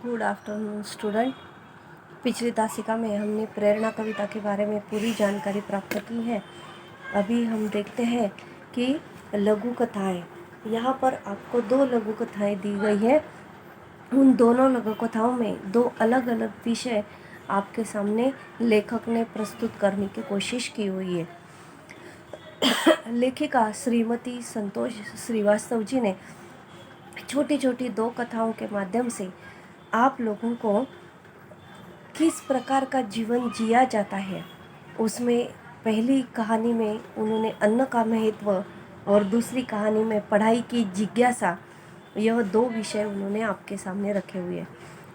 Good afternoon student. पिछली तासिका में हमने प्रेरणा कविता के बारे में पूरी जानकारी प्राप्त की है। अभी हम देखते हैं कि लघु कथाएँ, यहाँ पर आपको 2 लघु कथाएँ दी गई है। उन दोनों लघु कथाओं में 2 अलग अलग विषय आपके सामने लेखक ने प्रस्तुत करने की कोशिश की हुई है। लेखिका श्रीमती संतोष श्रीवास्तव जी ने छोटी छोटी 2 कथाओं के माध्यम से आप लोगों को किस प्रकार का जीवन जिया जाता है, उसमें पहली कहानी में उन्होंने अन्न का महत्व और दूसरी कहानी में पढ़ाई की जिज्ञासा, यह 2 विषय उन्होंने आपके सामने रखे हुए हैं।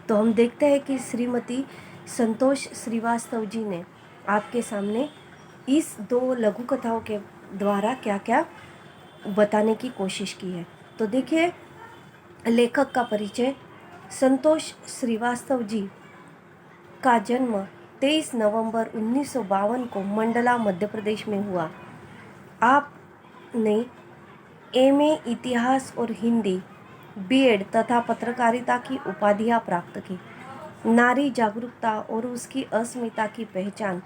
तो हम देखते हैं कि श्रीमती संतोष श्रीवास्तव जी ने आपके सामने इस 2 लघु कथाओं के द्वारा क्या क्या बताने की कोशिश की है। तो देखिए, लेखक का परिचय। संतोष श्रीवास्तव जी का जन्म 23 नवंबर 1952 को मंडला मध्य प्रदेश में हुआ। आपने एमए इतिहास और हिंदी, बीएड तथा पत्रकारिता की उपाधियां प्राप्त की। नारी जागरूकता और उसकी अस्मिता की पहचान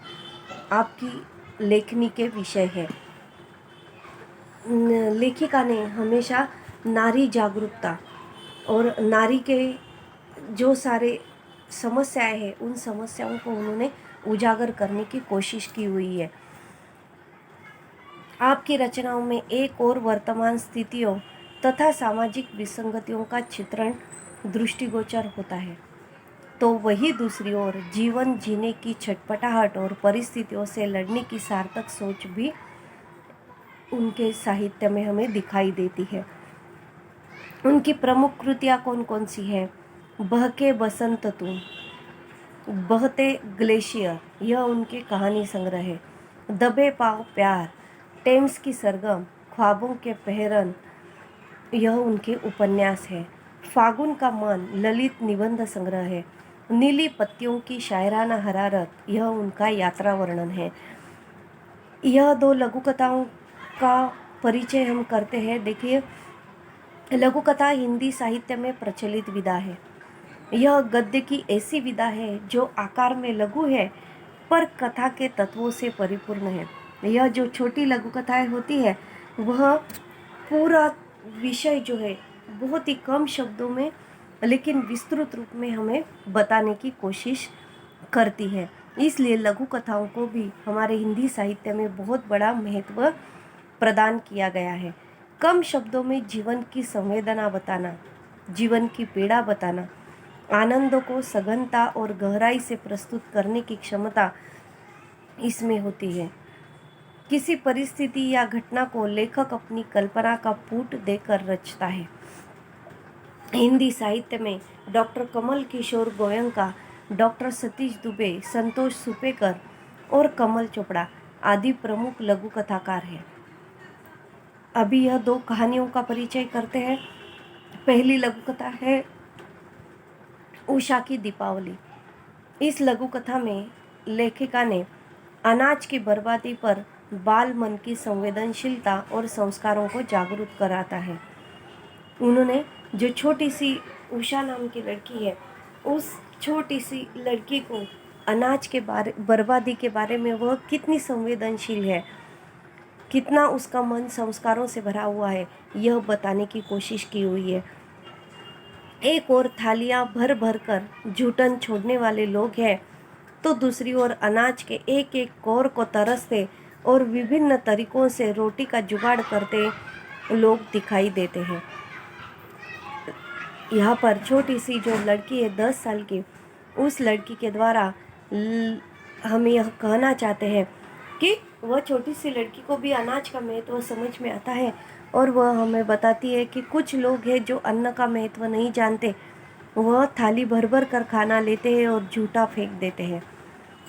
आपकी लेखनी के विषय है। लेखिका ने हमेशा नारी जागरूकता और नारी के जो सारे समस्याएं हैं, उन समस्याओं को उन्होंने उजागर करने की कोशिश की हुई है। आपकी रचनाओं में एक और वर्तमान स्थितियों तथा सामाजिक विसंगतियों का चित्रण दृष्टिगोचर होता है, तो वही दूसरी ओर जीवन जीने की छटपटाहट और परिस्थितियों से लड़ने की सार्थक सोच भी उनके साहित्य में हमें दिखाई देती है। उनकी प्रमुख कृतियाँ कौन कौन सी है? बहके बसंत तू, बहते ग्लेशियर, यह उनके कहानी संग्रह है। दबे पाँव प्यार, टेम्स की सरगम, ख्वाबों के पहरन, यह उनके उपन्यास है। फागुन का मन, ललित निबंध संग्रह है। नीली पत्तियों की शायराना हरारत, यह उनका यात्रा वर्णन है। यह 2 लघु कथाओं का परिचय हम करते हैं। देखिए, लघु कथा हिंदी साहित्य में प्रचलित विधा है। यह गद्य की ऐसी विधा है जो आकार में लघु है पर कथा के तत्वों से परिपूर्ण है। यह जो छोटी लघु कथाएं होती है, वह पूरा विषय जो है बहुत ही कम शब्दों में लेकिन विस्तृत रूप में हमें बताने की कोशिश करती है। इसलिए लघु कथाओं को भी हमारे हिंदी साहित्य में बहुत बड़ा महत्व प्रदान किया गया है। कम शब्दों में जीवन की संवेदना बताना, जीवन की पीड़ा बताना, आनंदों को सघनता और गहराई से प्रस्तुत करने की क्षमता इसमें होती है। किसी परिस्थिति या घटना को लेखक अपनी कल्पना का पुट देकर रचता है। हिंदी साहित्य में डॉक्टर कमल किशोर गोयंका, डॉक्टर सतीश दुबे, संतोष सुपेकर और कमल चोपड़ा आदि प्रमुख लघु कथाकार हैं। अभी यह 2 कहानियों का परिचय करते हैं। पहली लघु कथा है उषा की दीपावली। इस लघु कथा में लेखिका ने अनाज की बर्बादी पर बाल मन की संवेदनशीलता और संस्कारों को जागरूक कराता है। उन्होंने जो छोटी सी उषा नाम की लड़की है, उस छोटी सी लड़की को अनाज के बर्बादी के बारे में वह कितनी संवेदनशील है, कितना उसका मन संस्कारों से भरा हुआ है, यह बताने की कोशिश की हुई है। एक और थालियां भर भर कर जूठन छोड़ने वाले लोग हैं, तो दूसरी ओर अनाज के एक एक कौर को तरसते और विभिन्न तरीकों से रोटी का जुगाड़ करते लोग दिखाई देते हैं। यहाँ पर छोटी सी जो लड़की है 10 साल की, उस लड़की के द्वारा हम यह कहना चाहते हैं कि वह छोटी सी लड़की को भी अनाज का महत्व समझ में आता है और वह हमें बताती है कि कुछ लोग हैं जो अन्न का महत्व नहीं जानते, वह थाली भर भर कर खाना लेते हैं और जूठा फेंक देते हैं।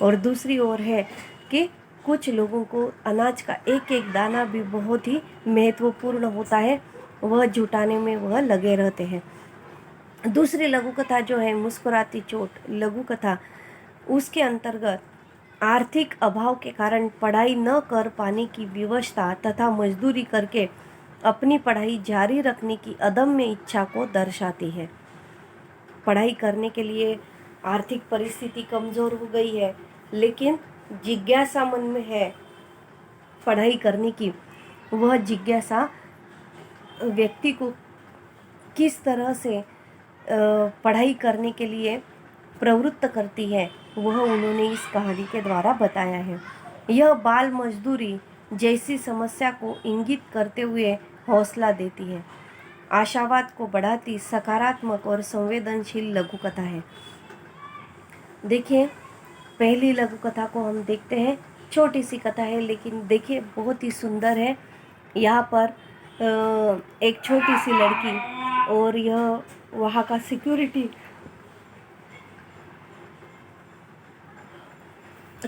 और दूसरी ओर है कि कुछ लोगों को अनाज का एक एक दाना भी बहुत ही महत्वपूर्ण होता है, वह जुटाने में वह लगे रहते हैं। दूसरी लघु कथा जो है मुस्कुराती चोट लघु कथा, उसके अंतर्गत आर्थिक अभाव के कारण पढ़ाई न कर पाने की विवशता तथा मजदूरी करके अपनी पढ़ाई जारी रखने की अदम्य इच्छा को दर्शाती है। पढ़ाई करने के लिए आर्थिक परिस्थिति कमज़ोर हो गई है, लेकिन जिज्ञासा मन में है पढ़ाई करने की। वह जिज्ञासा व्यक्ति को किस तरह से पढ़ाई करने के लिए प्रवृत्त करती है, वह उन्होंने इस कहानी के द्वारा बताया है। यह बाल मजदूरी जैसी समस्या को इंगित करते हुए हौसला देती है, आशावाद को बढ़ाती सकारात्मक और संवेदनशील लघु कथा है। देखिए, पहली लघु कथा को हम देखते हैं। छोटी सी कथा है, लेकिन देखिए बहुत ही सुंदर है। यहाँ पर एक छोटी सी लड़की और यह वहाँ का सिक्योरिटी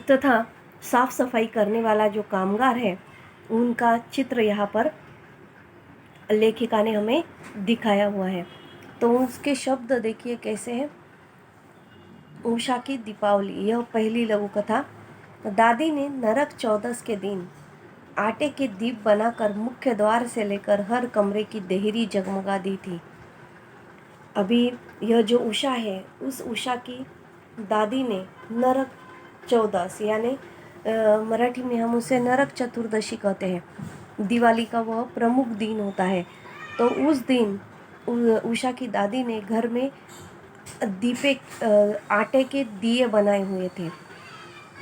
तथा साफ सफाई करने वाला जो कामगार है, उनका चित्र यहाँ पर लेखिका ने हमें दिखाया हुआ है। तो उसके शब्द देखिए कैसे हैं। उषा की दीपावली, यह पहली लघु कथा। दादी ने नरक चौदस के दिन आटे के दीप बनाकर मुख्य द्वार से लेकर हर कमरे की देहरी जगमगा दी थी। अभी यह जो उषा है, उस उषा की दादी ने नरक चौदस यानी मराठी में हम उसे नरक चतुर्दशी कहते हैं, दिवाली का वह प्रमुख दिन होता है। तो उस दिन उषा की दादी ने घर में आटे के दिए बनाए हुए थे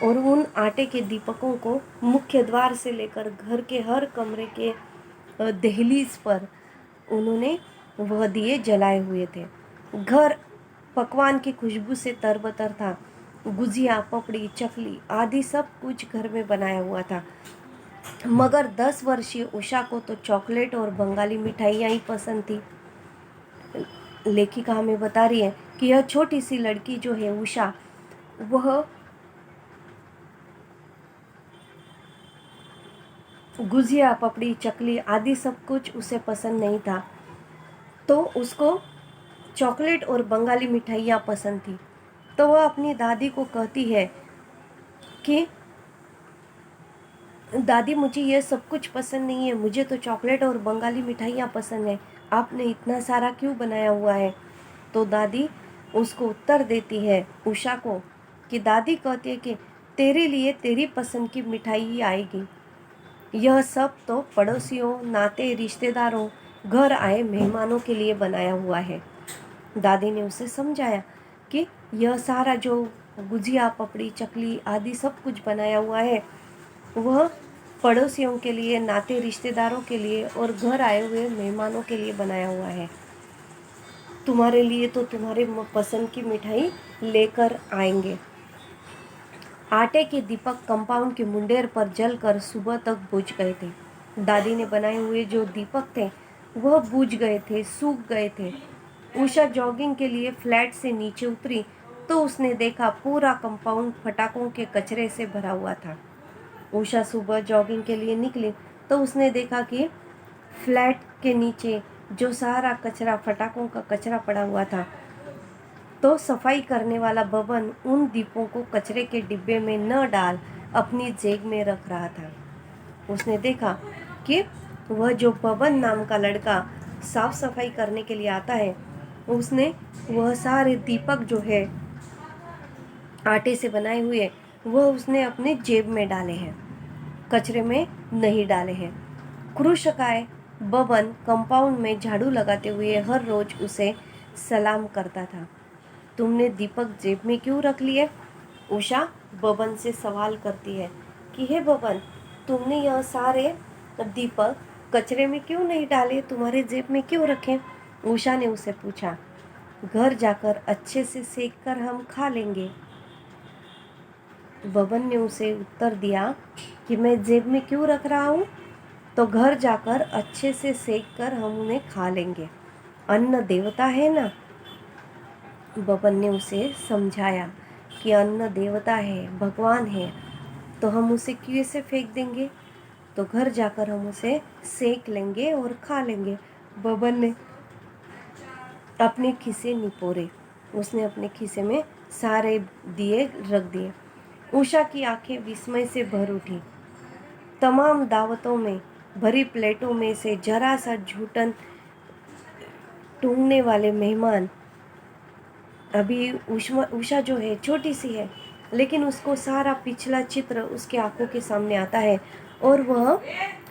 और उन आटे के दीपकों को मुख्य द्वार से लेकर घर के हर कमरे के दहलीज पर उन्होंने वह दिए जलाए हुए थे। घर पकवान की खुशबू से तरबतर था। गुजिया, पपड़ी, चकली आदि सब कुछ घर में बनाया हुआ था। मगर 10 वर्षीय उषा को तो चॉकलेट और बंगाली मिठाइयाँ ही पसंद थी। लेखिका हमें बता रही है कि यह छोटी सी लड़की जो है उषा, वह गुजिया, पपड़ी, चकली आदि सब कुछ उसे पसंद नहीं था, तो उसको चॉकलेट और बंगाली मिठाइयाँ पसंद थी। तो वह अपनी दादी को कहती है कि दादी, मुझे यह सब कुछ पसंद नहीं है, मुझे तो चॉकलेट और बंगाली मिठाइयाँ पसंद है, आपने इतना सारा क्यों बनाया हुआ है। तो दादी उसको उत्तर देती है उषा को कि दादी कहती है कि तेरे लिए तेरी पसंद की मिठाई ही आएगी, यह सब तो पड़ोसियों, नाते रिश्तेदारों, घर आए मेहमानों के लिए बनाया हुआ है। दादी ने उसे समझाया कि यह सारा जो गुजिया, पपड़ी, चकली आदि सब कुछ बनाया हुआ है, वह पड़ोसियों के लिए, नाते रिश्तेदारों के लिए और घर आए हुए मेहमानों के लिए बनाया हुआ है। तुम्हारे लिए तो तुम्हारे पसंद की मिठाई लेकर आएंगे। आटे के दीपक कंपाउंड के मुंडेर पर जलकर सुबह तक बुझ गए थे। दादी ने बनाए हुए जो दीपक थे वह बुझ गए थे, सूख गए थे। उषा जॉगिंग के लिए फ्लैट से नीचे उतरी तो उसने देखा पूरा कंपाउंड फटाकों के कचरे से भरा हुआ था। उषा सुबह जॉगिंग के लिए निकली तो उसने देखा कि फ्लैट के नीचे जो सारा कचरा, फटाकों का कचरा पड़ा हुआ था, तो सफाई करने वाला बबन उन दीपों को कचरे के डिब्बे में न डाल अपनी जेब में रख रहा था। उसने देखा कि वह जो बबन नाम का लड़का साफ सफाई करने के लिए आता है, उसने वह सारे दीपक जो है आटे से बनाए हुए, वह उसने अपने जेब में डाले हैं, कचरे में नहीं डाले हैं। क्रूशकाय बबन कंपाउंड में झाड़ू लगाते हुए हर रोज उसे सलाम करता था। तुमने दीपक जेब में क्यों रख लिए? उषा बबन से सवाल करती है कि हे बबन, तुमने यह सारे दीपक कचरे में क्यों नहीं डाले, तुम्हारे जेब में क्यों रखे? उषा ने उसे पूछा। घर जाकर अच्छे से सेक कर हम खा लेंगे। बबन ने उसे उत्तर दिया कि मैं जेब में क्यों रख रहा हूँ, तो घर जाकर अच्छे से सेक कर हम उन्हें खा लेंगे, अन्न देवता है ना। बबन ने उसे समझाया कि अन्न देवता है, भगवान है, तो हम उसे कैसे फेंक देंगे, तो घर जाकर हम उसे सेक लेंगे और खा लेंगे। बबन ने अपने खीसे निपोरे, उसने अपने खीसे में सारे दिए रख दिए। उषा की आंखें विस्मय से भर उठी। तमाम दावतों में भरी प्लेटों में से जरा सा झूठन टूंगने वाले मेहमान अभी उषा जो है छोटी सी है, लेकिन उसको सारा पिछला चित्र उसके आंखों के सामने आता है और वह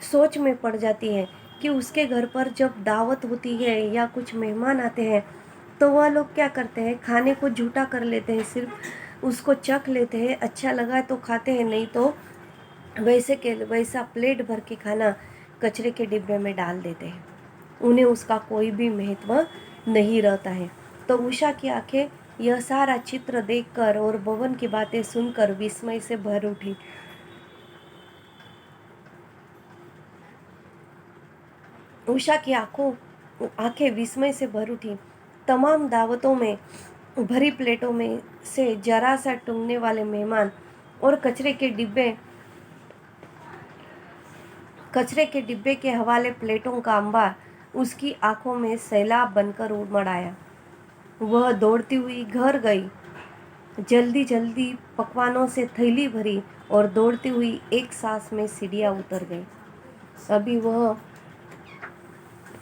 सोच में पड़ जाती है कि उसके घर पर जब दावत होती है या कुछ मेहमान आते हैं तो वह लोग क्या करते हैं, खाने को झूठा कर लेते हैं, सिर्फ उसको चख लेते हैं, अच्छा लगा तो खाते हैं, नहीं तो वैसे के वैसा प्लेट भर के खाना कचरे के डिब्बे में डाल देते हैं। उन्हें उसका कोई भी महत्व नहीं रहता है। तो उषा की आंखें यह सारा चित्र देखकर और बबन की बातें सुनकर विस्मय से भर उठी। उषा की आंखें विस्मय से भर उठी। तमाम दावतों में भरी प्लेटों में से जरा सा टूंगने वाले मेहमान और कचरे के डिब्बे के हवाले प्लेटों का अंबार उसकी आंखों में सैलाब बनकर उमड़ आया। वह दौड़ती हुई घर गई, जल्दी जल्दी पकवानों से थैली भरी और दौड़ती हुई एक सांस में सीढ़ियाँ उतर गई। अभी वह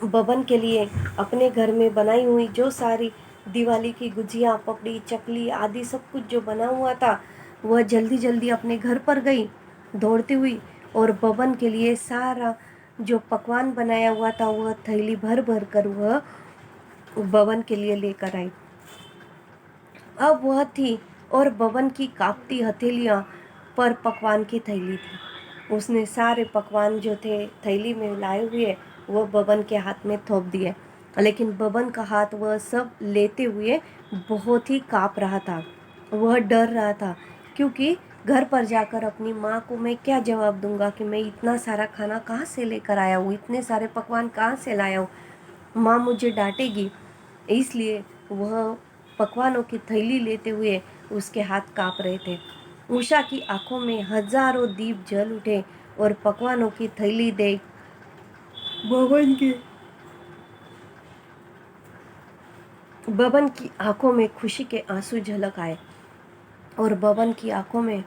बबन के लिए अपने घर में बनाई हुई जो सारी दिवाली की गुजिया, पपड़ी, चकली आदि सब कुछ जो बना हुआ था, वह जल्दी जल्दी अपने घर पर गई दौड़ती हुई और बबन के लिए सारा जो पकवान बनाया हुआ था वह थैली भर भर कर वह बबन के लिए लेकर आई। अब वह थी और बबन की कांपती हथेलियां पर पकवान की थैली थी। उसने सारे पकवान जो थे थैली में लाए हुए वह बबन के हाथ में थोप दिए, लेकिन बबन का हाथ वह सब लेते हुए बहुत ही काँप रहा था। वह डर रहा था क्योंकि घर पर जाकर अपनी माँ को मैं क्या जवाब दूंगा कि मैं इतना सारा खाना कहाँ से लेकर आया हूँ, इतने सारे पकवान कहाँ से लाया हूँ, माँ मुझे डांटेगी। इसलिए वह पकवानों की थैली लेते हुए उसके हाथ काँप रहे थे। उषा की आंखों में हजारों दीप जल उठे और पकवानों की थैली देख बबन की आंखों में खुशी के आंसू झलक आए और बबन की आंखों में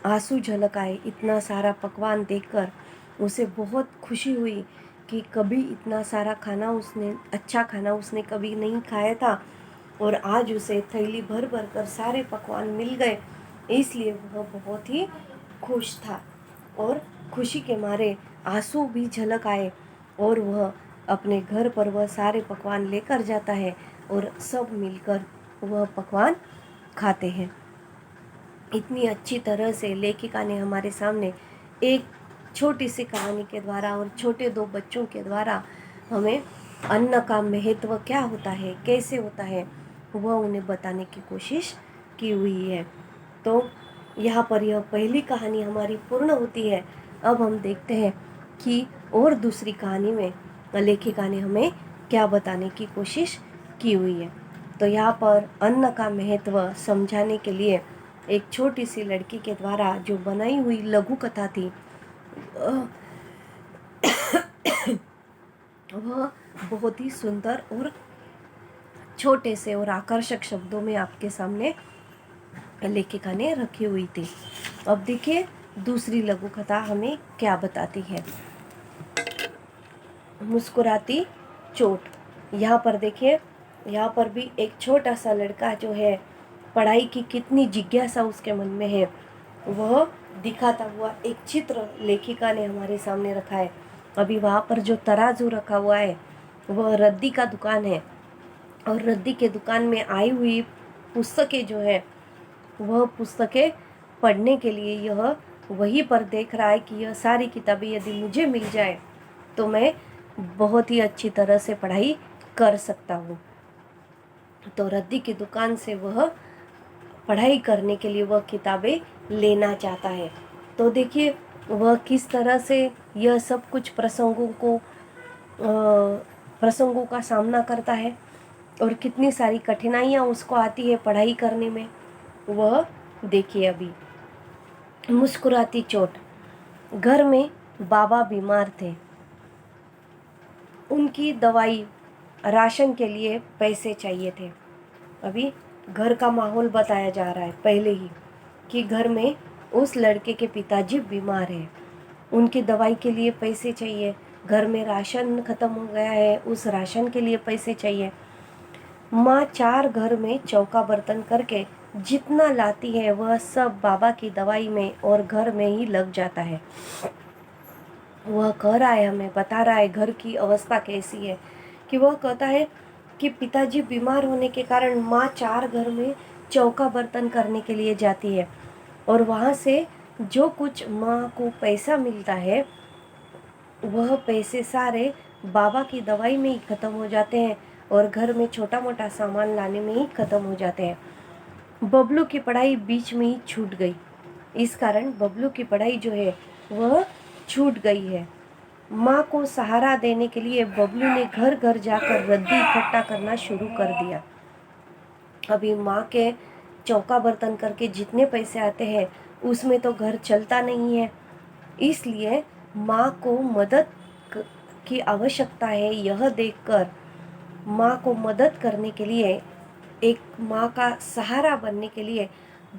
आंसू झलक आए। इतना सारा पकवान देखकर उसे बहुत खुशी हुई कि कभी इतना सारा अच्छा खाना उसने कभी नहीं खाया था और आज उसे थैली भर भर कर सारे पकवान मिल गए। इसलिए वह बहुत ही खुश था और खुशी के मारे आंसू भी झलक आए और वह अपने घर पर वह सारे पकवान लेकर जाता है और सब मिलकर वह पकवान खाते हैं। इतनी अच्छी तरह से लेखिका ने हमारे सामने एक छोटी सी कहानी के द्वारा और छोटे दो बच्चों के द्वारा हमें अन्न का महत्व क्या होता है, कैसे होता है, वह उन्हें बताने की कोशिश की हुई है। तो यहाँ पर यह पहली कहानी हमारी पूर्ण होती है। अब हम देखते हैं कि और दूसरी कहानी में लेखिका ने हमें क्या बताने की कोशिश की हुई है। तो यहाँ पर अन्न का महत्व समझाने के लिए एक छोटी सी लड़की के द्वारा जो बनाई हुई लघु कथा थी वह बहुत ही सुंदर और छोटे से और आकर्षक शब्दों में आपके सामने लेखिका ने रखी हुई थी। अब देखिए दूसरी लघु कथा हमें क्या बताती है। मुस्कुराती चोट। यहाँ पर देखिए, यहाँ पर भी एक छोटा सा लड़का जो है पढ़ाई की कितनी जिज्ञासा उसके मन में है वह दिखाता हुआ एक चित्र लेखिका ने हमारे सामने रखा है। अभी वहाँ पर जो तराजू रखा हुआ है वह रद्दी का दुकान है और रद्दी के दुकान में आई हुई पुस्तकें जो है वह पुस्तकें पढ़ने के लिए यह वहीं पर देख रहा है कि यह सारी किताबें यदि मुझे मिल जाए तो मैं बहुत ही अच्छी तरह से पढ़ाई कर सकता हूँ। तो रद्दी की दुकान से वह पढ़ाई करने के लिए वह किताबें लेना चाहता है। तो देखिए वह किस तरह से यह सब कुछ प्रसंगों का सामना करता है और कितनी सारी कठिनाइयाँ उसको आती है पढ़ाई करने में, वह देखिए अभी। मुस्कुराती चोट। घर में बाबा बीमार थे, उनकी दवाई राशन के लिए पैसे चाहिए थे। अभी घर का माहौल बताया जा रहा है पहले ही कि घर में उस लड़के के पिताजी बीमार हैं, उनकी दवाई के लिए पैसे चाहिए, घर में राशन ख़त्म हो गया है, उस राशन के लिए पैसे चाहिए। माँ 4 घर में चौका बर्तन करके जितना लाती है वह सब बाबा की दवाई में और घर में ही लग जाता है। वह कह रहा है, हमें बता रहा है घर की अवस्था कैसी है, कि वह कहता है कि पिताजी बीमार होने के कारण माँ 4 घर में चौका बर्तन करने के लिए जाती है और वहाँ से जो कुछ माँ को पैसा मिलता है वह पैसे सारे बाबा की दवाई में ही ख़त्म हो जाते हैं और घर में छोटा मोटा सामान लाने में ही ख़त्म हो जाते हैं। बबलू की पढ़ाई बीच में ही छूट गई। इस कारण बबलू की पढ़ाई जो है वह छूट गई है। माँ को सहारा देने के लिए बबलू ने घर घर जाकर रद्दी इकट्ठा करना शुरू कर दिया। अभी माँ के चौका बर्तन करके जितने पैसे आते हैं उसमें तो घर चलता नहीं है, इसलिए माँ को मदद की आवश्यकता है। यह देखकर माँ को मदद करने के लिए, एक माँ का सहारा बनने के लिए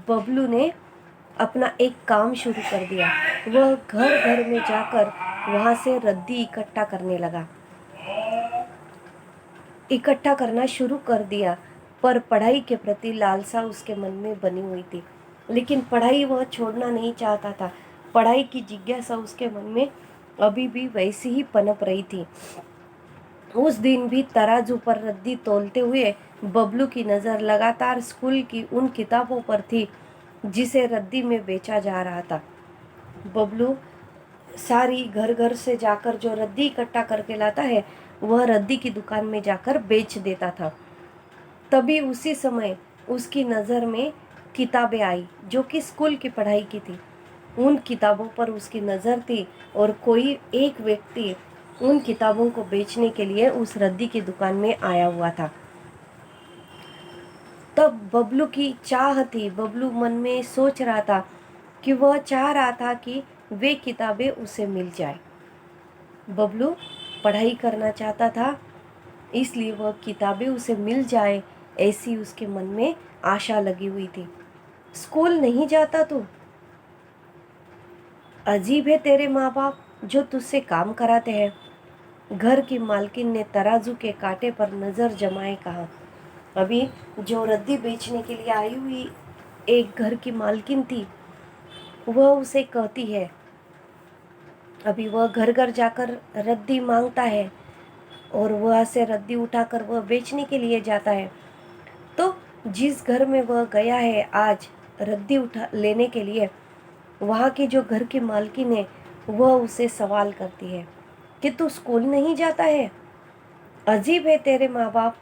बबलू ने अपना एक काम शुरू कर दिया। वह घर घर में जाकर वहाँ से रद्दी इकट्ठा करना शुरू कर दिया। पर पढ़ाई के प्रति लालसा उसके मन में बनी हुई थी, लेकिन पढ़ाई वह छोड़ना नहीं चाहता था। पढ़ाई की जिज्ञासा उसके मन में अभी भी वैसी ही पनप रही थी। उस दिन भी तराजू पर रद्दी तोलते हुए बबलू की नज़र लगातार स्कूल की उन किताबों पर थी जिसे रद्दी में बेचा जा रहा था। बबलू सारी घर घर से जाकर जो रद्दी इकट्ठा करके लाता है वह रद्दी की दुकान में जाकर बेच देता था। तभी उसी समय उसकी नज़र में किताबें आई जो कि स्कूल की पढ़ाई की थी। उन किताबों पर उसकी नज़र थी और कोई एक व्यक्ति उन किताबों को बेचने के लिए उस रद्दी की दुकान में आया हुआ था। तब बबलू की चाह थी, बबलू मन में सोच रहा था कि वह चाह रहा था कि वे किताबें उसे मिल जाए। बबलू पढ़ाई करना चाहता था, इसलिए वह किताबें उसे मिल जाए ऐसी उसके मन में आशा लगी हुई थी। स्कूल नहीं जाता तू? अजीब है तेरे माँ बाप जो तुझसे काम कराते हैं। घर की मालकिन ने तराजू के कांटे पर नज़र जमाए कहा। अभी जो रद्दी बेचने के लिए आई हुई एक घर की मालकिन थी, वह उसे कहती है, अभी वह घर घर जाकर रद्दी मांगता है और वह से रद्दी उठाकर वह बेचने के लिए जाता है। तो जिस घर में वह गया है आज रद्दी उठा लेने के लिए, वहाँ की जो घर की मालकिन है वह उसे सवाल करती है कि तू स्कूल नहीं जाता है? अजीब है तेरे माँ बाप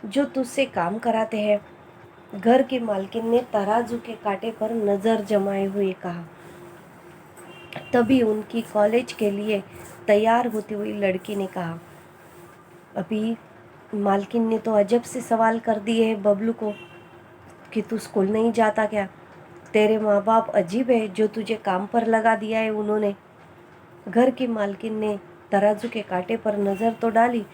जो तुझसे काम कराते हैं। घर की मालकिन ने तराजू के कांटे पर नज़र जमाए हुए कहा। तभी उनकी कॉलेज के लिए तैयार होती हुई लड़की ने कहा। अभी मालकिन ने तो अजब से सवाल कर दिए है बबलू को कि तू स्कूल नहीं जाता क्या? तेरे माँ बाप अजीब है जो तुझे काम पर लगा दिया है उन्होंने। घर की मालकिन ने तराजू के कांटे पर नज़र तो डाली,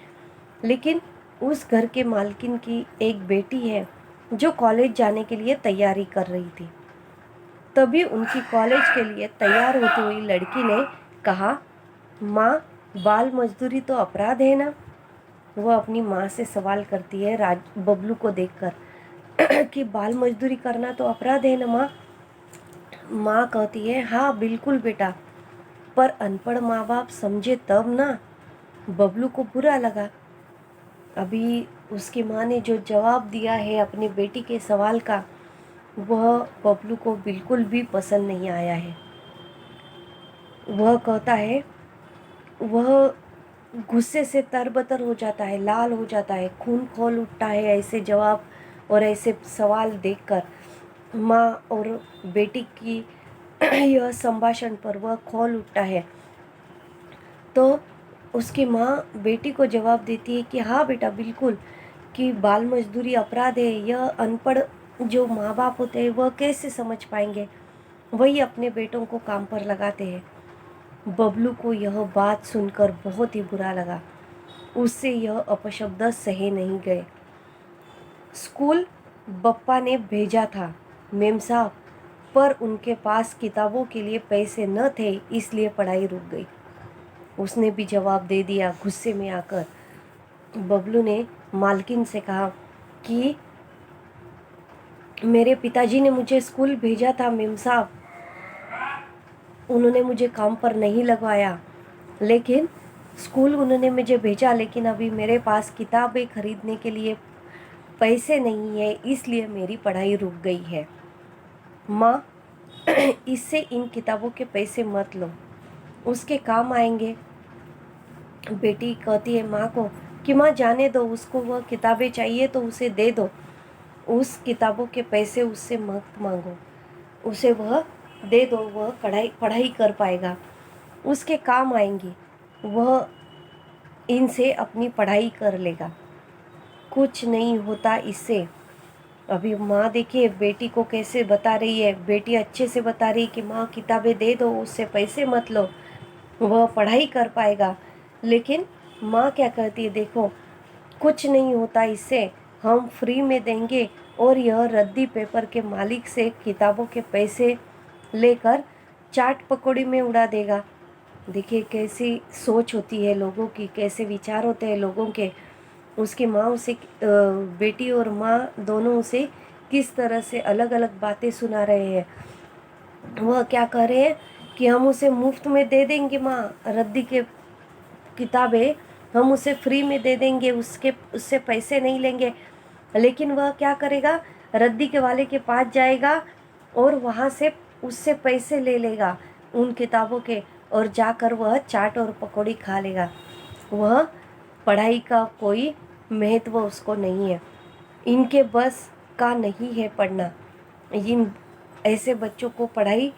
लेकिन उस घर के मालकिन की एक बेटी है जो कॉलेज जाने के लिए तैयारी कर रही थी। तभी उनकी कॉलेज के लिए तैयार होती हुई लड़की ने कहा, माँ, बाल मजदूरी तो अपराध है ना? वह अपनी माँ से सवाल करती है बबलू को देखकर कि बाल मजदूरी करना तो अपराध है ना माँ? माँ कहती है, हाँ बिल्कुल बेटा, पर अनपढ़ माँ बाप समझे तब ना। बबलू को बुरा लगा। अभी उसकी माँ ने जो जवाब दिया है अपनी बेटी के सवाल का, वह बबलू को बिल्कुल भी पसंद नहीं आया है। वह कहता है, वह गुस्से से तरबतर हो जाता है, लाल हो जाता है, खून खौल उठता है ऐसे जवाब और ऐसे सवाल देखकर। माँ और बेटी की यह संभाषण पर वह खौल उठता है। तो उसकी माँ बेटी को जवाब देती है कि हाँ बेटा बिल्कुल, कि बाल मजदूरी अपराध है। यह अनपढ़ जो माँ बाप होते हैं वह कैसे समझ पाएंगे, वही अपने बेटों को काम पर लगाते हैं। बबलू को यह बात सुनकर बहुत ही बुरा लगा। उससे यह अपशब्द सहे नहीं गए। स्कूल बप्पा ने भेजा था मेम साहब, पर उनके पास किताबों के लिए पैसे न थे, इसलिए पढ़ाई रुक गई। उसने भी जवाब दे दिया गुस्से में आकर। बबलू ने मालकिन से कहा, कि मेरे पिताजी ने मुझे स्कूल भेजा था मेम साहब, उन्होंने मुझे काम पर नहीं लगवाया, लेकिन स्कूल उन्होंने मुझे भेजा, लेकिन अभी मेरे पास किताबें खरीदने के लिए पैसे नहीं है, इसलिए मेरी पढ़ाई रुक गई है। माँ, इससे इन किताबों के पैसे मत लो, उसके काम आएंगे। बेटी कहती है माँ को कि माँ जाने दो, उसको वह किताबें चाहिए तो उसे दे दो, उस किताबों के पैसे उससे मत मांगो, उसे वह दे दो, वह पढ़ाई कर पाएगा, उसके काम आएंगी, वह इनसे अपनी पढ़ाई कर लेगा, कुछ नहीं होता इससे। अभी माँ देखिए बेटी को कैसे बता रही है, बेटी अच्छे से बता रही है कि माँ किताबें दे दो, उससे पैसे मत लो, वह पढ़ाई कर पाएगा। लेकिन माँ क्या कहती है, देखो कुछ नहीं होता इससे, हम फ्री में देंगे और यह रद्दी पेपर के मालिक से किताबों के पैसे लेकर चाट पकौड़ी में उड़ा देगा। देखिए कैसी सोच होती है लोगों की, कैसे विचार होते हैं लोगों के। उसकी माँ उसे बेटी और माँ दोनों उसे किस तरह से अलग अलग बातें सुना रहे हैं। वह क्या कह रहे हैं कि हम उसे मुफ्त में दे देंगे माँ, रद्दी के किताबें हम उसे फ्री में दे देंगे, उससे पैसे नहीं लेंगे। लेकिन वह क्या करेगा, रद्दी के वाले के पास जाएगा और वहाँ से उससे पैसे ले लेगा उन किताबों के, और जाकर वह चाट और पकौड़ी खा लेगा। वह पढ़ाई का कोई महत्व उसको नहीं है, इनके बस का नहीं है पढ़ना, इन ऐसे बच्चों को पढ़ाई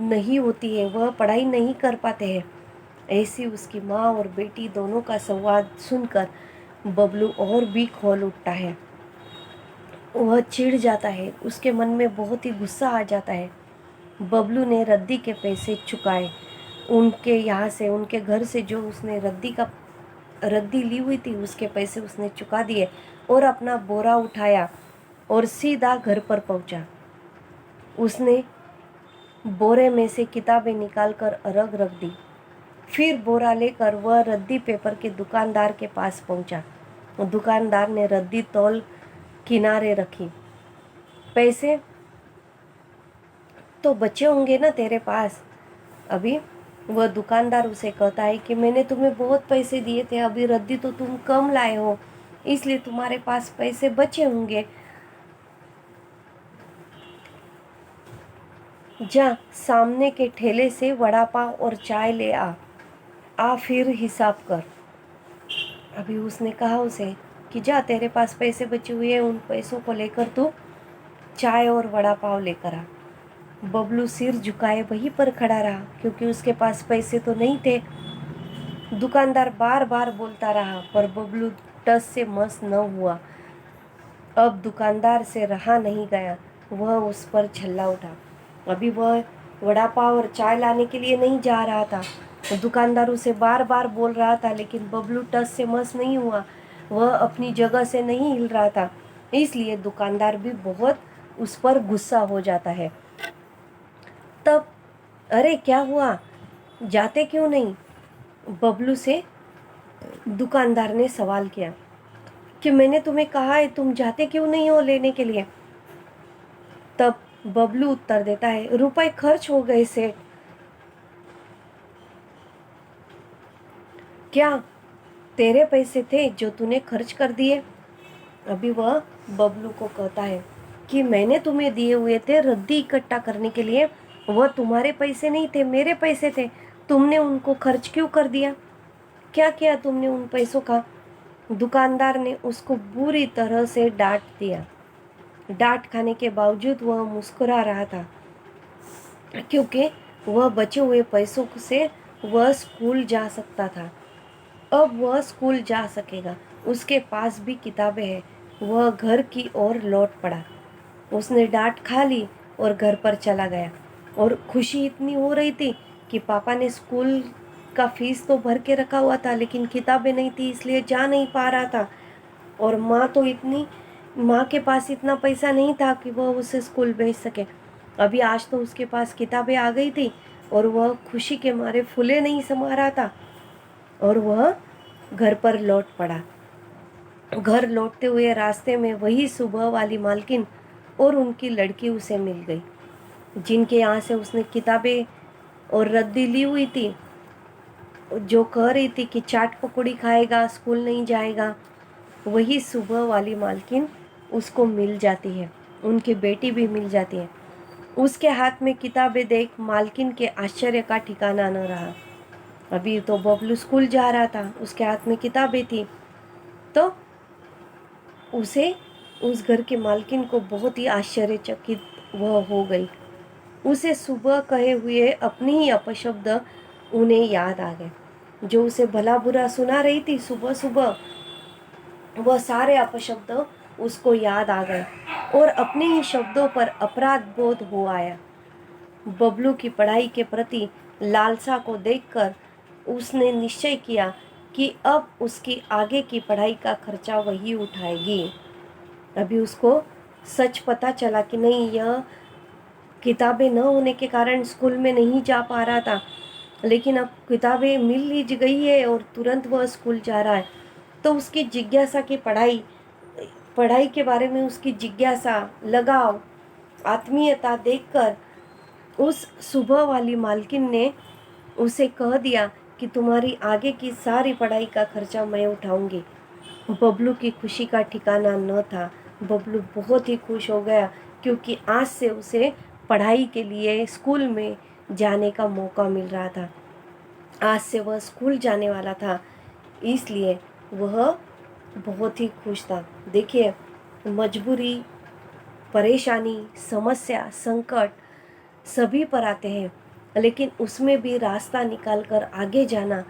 नहीं होती है, वह पढ़ाई नहीं कर पाते हैं। ऐसी उसकी माँ और बेटी दोनों का संवाद सुनकर बबलू और भी खोल उठता है। वह चिढ़ जाता है, उसके मन में बहुत ही गुस्सा आ जाता है। बबलू ने रद्दी के पैसे चुकाए, उनके यहाँ से, उनके घर से जो उसने रद्दी ली हुई थी उसके पैसे उसने चुका दिए और अपना बोरा उठाया और सीधा घर पर पहुंचा। उसने बोरे में से किताबें निकालकर अलग रख दी, फिर बोरा लेकर वह रद्दी पेपर के दुकानदार के पास पहुंचा। दुकानदार ने रद्दी तौल किनारे रखी। पैसे तो बचे होंगे ना तेरे पास? अभी वह दुकानदार उसे कहता है कि मैंने तुम्हें बहुत पैसे दिए थे, अभी रद्दी तो तुम कम लाए हो, इसलिए तुम्हारे पास पैसे बचे होंगे। जा सामने के ठेले से वड़ा पाव और चाय ले आ फिर हिसाब कर। अभी उसने कहा उसे कि जा तेरे पास पैसे बचे हुए हैं, उन पैसों को लेकर तू चाय और वड़ा पाव लेकर आ। बबलू सिर झुकाए वहीं पर खड़ा रहा, क्योंकि उसके पास पैसे तो नहीं थे। दुकानदार बार बार बोलता रहा पर बबलू टस से मस न हुआ। अब दुकानदार से रहा नहीं गया, वह उस पर झल्ला उठा। अभी वह वड़ा पाव और चाय लाने के लिए नहीं जा रहा था, दुकानदार उसे बार बार बोल रहा था, लेकिन बबलू टस से मस नहीं हुआ, वह अपनी जगह से नहीं हिल रहा था। इसलिए दुकानदार भी बहुत उस पर गुस्सा हो जाता है। तब अरे क्या हुआ, जाते क्यों नहीं? बबलू से दुकानदार ने सवाल किया कि मैंने तुम्हें कहा है, तुम जाते क्यों नहीं हो लेने के लिए? तब बबलू उत्तर देता है, रुपए खर्च हो गए सेठ। क्या तेरे पैसे थे जो तूने खर्च कर दिए? अभी वह बबलू को कहता है कि मैंने तुम्हें दिए हुए थे रद्दी इकट्ठा करने के लिए, वह तुम्हारे पैसे नहीं थे, मेरे पैसे थे, तुमने उनको खर्च क्यों कर दिया? क्या किया तुमने उन पैसों का? दुकानदार ने उसको बुरी तरह से डांट दिया। डांट खाने के बावजूद वह मुस्कुरा रहा था, क्योंकि वह बचे हुए पैसों से वह स्कूल जा सकता था। अब वह स्कूल जा सकेगा, उसके पास भी किताबें हैं। वह घर की ओर लौट पड़ा। उसने डांट खा ली और घर पर चला गया, और खुशी इतनी हो रही थी कि पापा ने स्कूल का फीस तो भर के रखा हुआ था, लेकिन किताबें नहीं थी, इसलिए जा नहीं पा रहा था। और माँ के पास इतना पैसा नहीं था कि वह उसे स्कूल भेज सके। अभी आज तो उसके पास किताबें आ गई थी और वह खुशी के मारे फूले नहीं समा रहा था, और वह घर पर लौट पड़ा। घर लौटते हुए रास्ते में वही सुबह वाली मालकिन और उनकी लड़की उसे मिल गई, जिनके यहाँ से उसने किताबें और रद्दी ली हुई थी, जो कह रही थी कि चाट पकौड़ी खाएगा, स्कूल नहीं जाएगा। वही सुबह वाली मालकिन उसको मिल जाती है, उनकी बेटी भी मिल जाती है। उसके हाथ में किताबें देख मालकिन के आश्चर्य का ठिकाना न रहा। अभी तो बबलू स्कूल जा रहा था, उसके हाथ में किताबें थी, तो उसे उस घर की मालकिन को बहुत ही आश्चर्यचकित वह हो गई। उसे सुबह कहे हुए अपने ही अपशब्द उन्हें याद आ गए, जो उसे भला बुरा सुना रही थी सुबह सुबह। वह सारे अपशब्द उसको याद आ गए और अपने ही शब्दों पर अपराध बोध हो आया। बबलू की पढ़ाई के प्रति लालसा को देखकर उसने निश्चय किया कि अब उसकी आगे की पढ़ाई का खर्चा वही उठाएगी। अभी उसको सच पता चला कि नहीं, यह किताबें न होने के कारण स्कूल में नहीं जा पा रहा था, लेकिन अब किताबें मिल ली गई है और तुरंत वह स्कूल जा रहा है। तो उसकी जिज्ञासा की पढ़ाई के बारे में उसकी जिज्ञासा, लगाव, आत्मीयता देखकर उस सुबह वाली मालकिन ने उसे कह दिया कि तुम्हारी आगे की सारी पढ़ाई का खर्चा मैं उठाऊंगी। बबलू की खुशी का ठिकाना न था। बबलू बहुत ही खुश हो गया, क्योंकि आज से उसे पढ़ाई के लिए स्कूल में जाने का मौका मिल रहा था। आज से वह स्कूल जाने वाला था, इसलिए वह बहुत ही खुश था। देखिए, मजबूरी, परेशानी, समस्या, संकट सभी पर आते हैं, लेकिन उसमें भी रास्ता निकालकर आगे जाना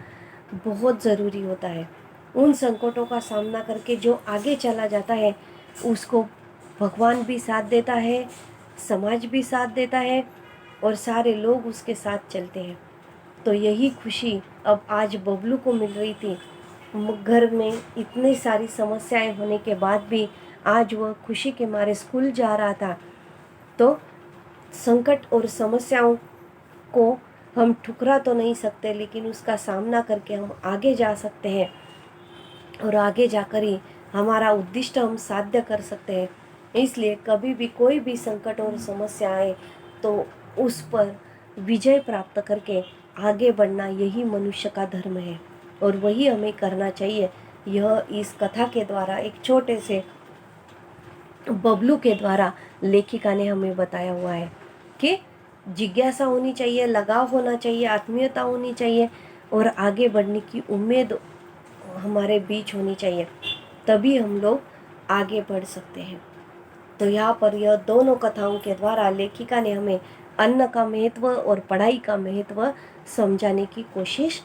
बहुत ज़रूरी होता है। उन संकटों का सामना करके जो आगे चला जाता है, उसको भगवान भी साथ देता है, समाज भी साथ देता है और सारे लोग उसके साथ चलते हैं। तो यही खुशी अब आज बबलू को मिल रही थी। घर में इतनी सारी समस्याएं होने के बाद भी आज वह खुशी के मारे स्कूल जा रहा था। तो संकट और समस्याओं को हम ठुकरा तो नहीं सकते, लेकिन उसका सामना करके हम आगे जा सकते हैं और आगे जाकर ही हमारा उद्दिष्ट हम साध्य कर सकते हैं। इसलिए कभी भी कोई भी संकट और समस्या आए तो उस पर विजय प्राप्त करके आगे बढ़ना, यही मनुष्य का धर्म है और वही हमें करना चाहिए। यह इस कथा के द्वारा, एक छोटे से बबलू के द्वारा लेखिका ने हमें बताया हुआ है कि जिज्ञासा होनी चाहिए, लगाव होना चाहिए, आत्मीयता होनी चाहिए और आगे बढ़ने की उम्मीद हमारे बीच होनी चाहिए, तभी हम लोग आगे बढ़ सकते हैं। तो यहाँ पर यह दोनों कथाओं के द्वारा लेखिका ने हमें अन्न का महत्व और पढ़ाई का महत्व समझाने की कोशिश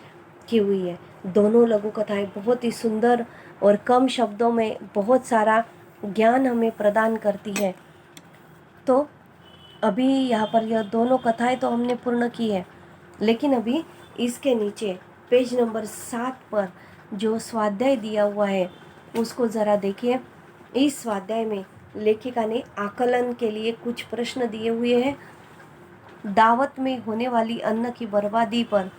की हुई है। दोनों लघु कथाएं बहुत ही सुंदर और कम शब्दों में बहुत सारा ज्ञान हमें प्रदान करती है। तो अभी यहाँ पर यह दोनों कथाएं तो हमने पूर्ण की है, लेकिन अभी इसके नीचे पेज नंबर 7 पर जो स्वाध्याय दिया हुआ है उसको ज़रा देखिए। इस स्वाध्याय में लेखिका ने आकलन के लिए कुछ प्रश्न दिए हुए हैं। दावत में होने वाली अन्न की बर्बादी पर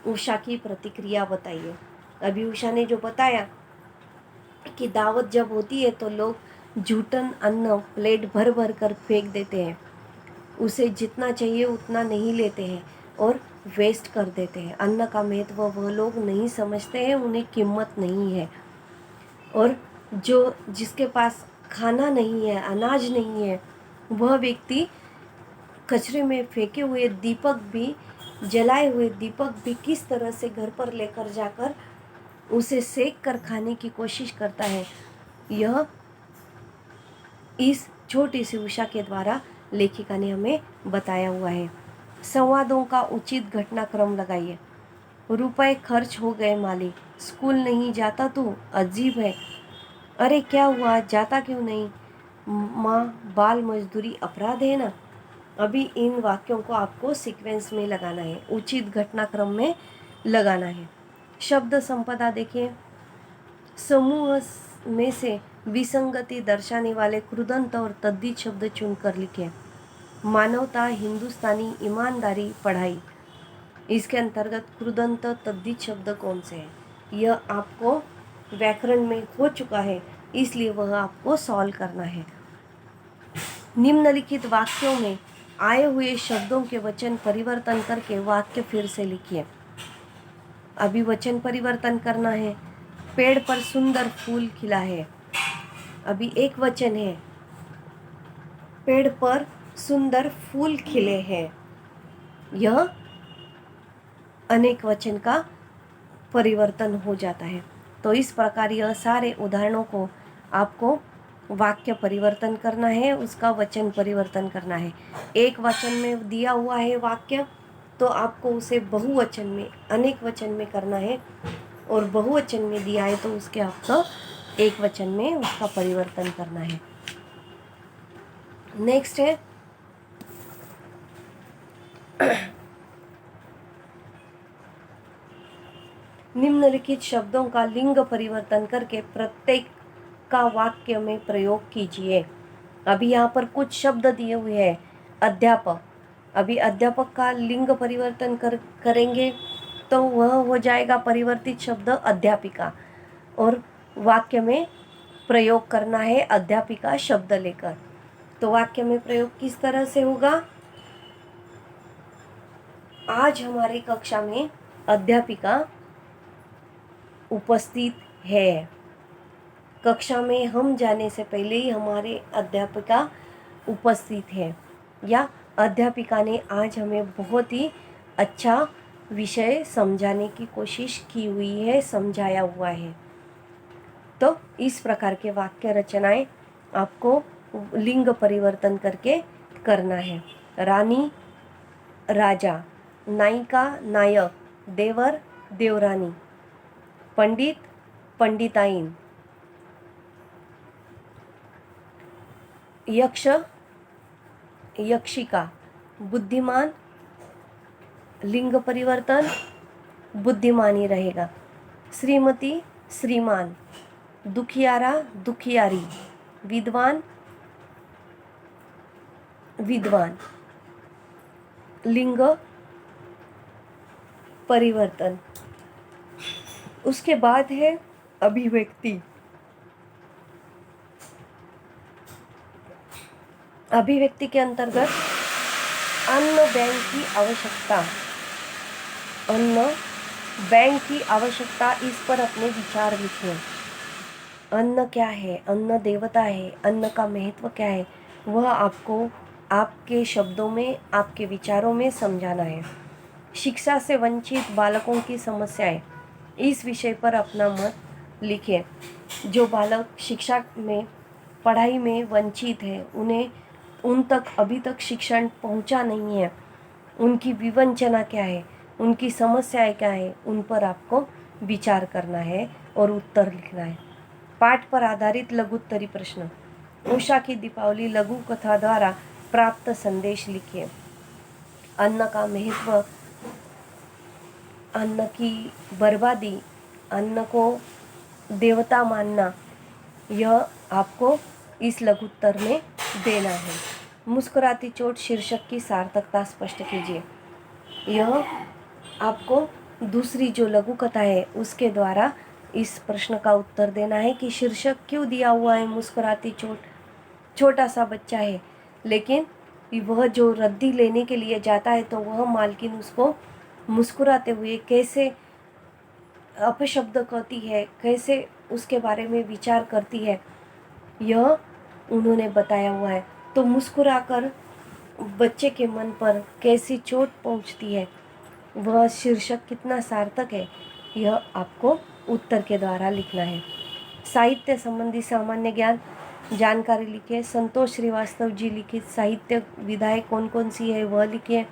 उषा की प्रतिक्रिया बताइए। अभी उषा ने जो बताया कि दावत जब होती है तो लोग जूठन अन्न प्लेट भर भर कर फेंक देते हैं, उसे जितना चाहिए उतना नहीं लेते हैं और वेस्ट कर देते हैं। अन्न का महत्व वह लोग नहीं समझते हैं, उन्हें कीमत नहीं है। और जिसके पास खाना नहीं है, अनाज नहीं है, वह व्यक्ति कचरे में फेंके हुए दीपक भी, जलाए हुए दीपक भी किस तरह से घर पर लेकर जाकर उसे सेक कर खाने की कोशिश करता है। यह इस छोटी सी उषा के द्वारा लेखिका ने हमें बताया हुआ है। संवादों का उचित घटनाक्रम लगाइए। रुपए खर्च हो गए मालिक, स्कूल नहीं जाता तू, अजीब है। अरे क्या हुआ, जाता क्यों नहीं? माँ, बाल मजदूरी अपराध है ना। अभी इन वाक्यों को आपको सीक्वेंस में लगाना है, उचित घटनाक्रम में लगाना है। शब्द संपदा देखिए। समूह में से विसंगति दर्शाने वाले कृदंत और तद्धित शब्द चुनकर लिखें। मानवता, हिंदुस्तानी, ईमानदारी, पढ़ाई, इसके अंतर्गत कृदंत तद्धित शब्द कौन से हैं? यह आपको व्याकरण में हो चुका है, इसलिए वह आपको सॉल्व करना है। निम्नलिखित वाक्यों में आए हुए शब्दों के वचन परिवर्तन करके वाक्य फिर से लिखिए। अभी वचन परिवर्तन करना है। पेड़ पर सुंदर फूल खिला है। अभी एक वचन है, पेड़ पर सुंदर फूल खिले हैं। यह अनेक वचन का परिवर्तन हो जाता है। तो इस प्रकार यह सारे उदाहरणों को आपको वाक्य परिवर्तन करना है, उसका वचन परिवर्तन करना है। एक वचन में दिया हुआ है वाक्य, तो आपको उसे बहुवचन में, अनेक वचन में करना है, और बहुवचन में दिया है तो उसके आपको एक वचन में उसका परिवर्तन करना है। नेक्स्ट है निम्नलिखित शब्दों का लिंग परिवर्तन करके प्रत्येक का वाक्य में प्रयोग कीजिए। अभी यहाँ पर कुछ शब्द दिए हुए हैं। अध्यापक, अभी अध्यापक का लिंग परिवर्तन करेंगे तो वह हो जाएगा परिवर्तित शब्द अध्यापिका, और वाक्य में प्रयोग करना है अध्यापिका शब्द लेकर। तो वाक्य में प्रयोग किस तरह से होगा? आज हमारी कक्षा में अध्यापिका उपस्थित है। कक्षा में हम जाने से पहले ही हमारे अध्यापिका उपस्थित है, या अध्यापिका ने आज हमें बहुत ही अच्छा विषय समझाने की कोशिश की हुई है, समझाया हुआ है। तो इस प्रकार के वाक्य रचनाएं आपको लिंग परिवर्तन करके करना है। रानी राजा, नायिका नायक, देवर देवरानी, पंडित पंडिताइन, यक्ष यक्षिका, बुद्धिमान लिंग परिवर्तन बुद्धिमानी रहेगा। श्रीमती श्रीमान, दुखियारा दुखियारी, विद्वान विद्वान, लिंग परिवर्तन। उसके बाद है अभिव्यक्ति। अभिव्यक्ति के अंतर्गत अन्न बैंक की आवश्यकता, अन्न बैंक की आवश्यकता, इस पर अपने विचार लिखें। अन्न क्या है, अन्न देवता है, अन्न का महत्व क्या है, वह आपको आपके शब्दों में, आपके विचारों में समझाना है। शिक्षा से वंचित बालकों की समस्याएं, इस विषय पर अपना मत लिखें। जो बालक शिक्षा में, पढ़ाई में वंचित है, उन्हें उन तक अभी तक शिक्षण पहुंचा नहीं है, उनकी विवंचना क्या है, उनकी समस्याएं क्या है, उन पर आपको विचार करना है और उत्तर लिखना है। पाठ पर आधारित लघुत्तरी प्रश्न। उषा की दीपावली लघु कथा द्वारा प्राप्त संदेश लिखिए। अन्न का महत्व, अन्न की बर्बादी, अन्न को देवता मानना, यह आपको इस लघुत्तर में देना है। मुस्कुराती चोट शीर्षक की सार्थकता स्पष्ट कीजिए। यह आपको दूसरी जो लघु कथा है उसके द्वारा इस प्रश्न का उत्तर देना है कि शीर्षक क्यों दिया हुआ है मुस्कुराती चोट। छोटा सा बच्चा है, लेकिन वह जो रद्दी लेने के लिए जाता है तो वह मालकिन उसको मुस्कुराते हुए कैसे अपशब्द कहती है, कैसे उसके बारे में विचार करती है, यह उन्होंने बताया हुआ है। तो मुस्कुराकर बच्चे के मन पर कैसी चोट पहुंचती है, वह शीर्षक कितना सार्थक है, यह आपको उत्तर के द्वारा लिखना है। साहित्य संबंधी सामान्य ज्ञान जानकारी लिखिए। संतोष श्रीवास्तव जी लिखित साहित्य विधाएं कौन कौन सी है वह लिखिए।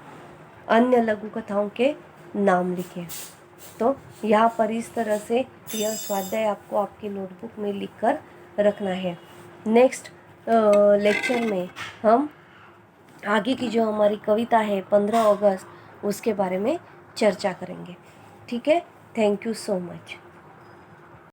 अन्य लघु कथाओं के नाम लिखिए। तो यहाँ पर इस तरह से यह स्वाध्याय आपको आपकी नोटबुक में लिखकर रखना है। नेक्स्ट लेक्चर में हम आगे की जो हमारी कविता है 15 अगस्त, उसके बारे में चर्चा करेंगे। ठीक है, थैंक यू सो मच।